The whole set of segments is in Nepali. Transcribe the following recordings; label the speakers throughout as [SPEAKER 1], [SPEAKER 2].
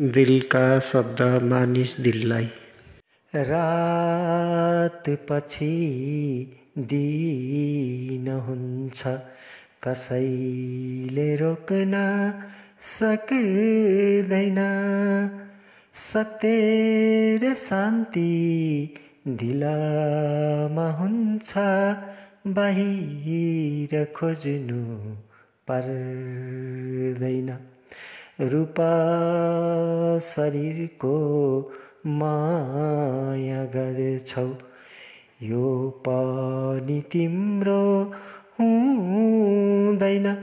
[SPEAKER 1] दिलका शब्द मानिस दिललाई।
[SPEAKER 2] रात पछि दिन हुन्छ, कसैले रोक्न सक्दैन। सत्य र शान्ति दिलमा हुन्छ, बाहिर खोज्नु पर्दैन। रूप शरीरको माया गर्छौ, यो पनि तिम्रो हुँदैन।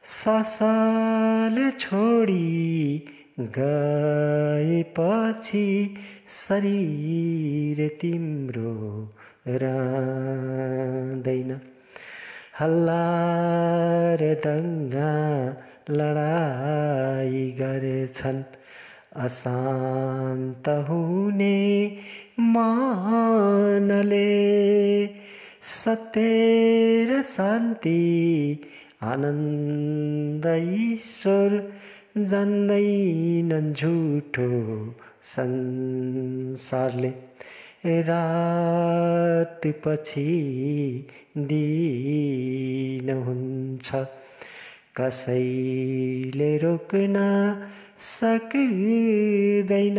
[SPEAKER 2] सासले छोडी गएपछि शरीर तिम्रो रहँदैन। हल्ला र दङ्गा लडाई गर्छन्, अशान्त हुने मनले। सत्य र शान्ति आनन्द ईश्वर जान्दैनन् झुठो संसारले। रात पछि दिन हुन्छ, कसैले रोक्न सक्दैन।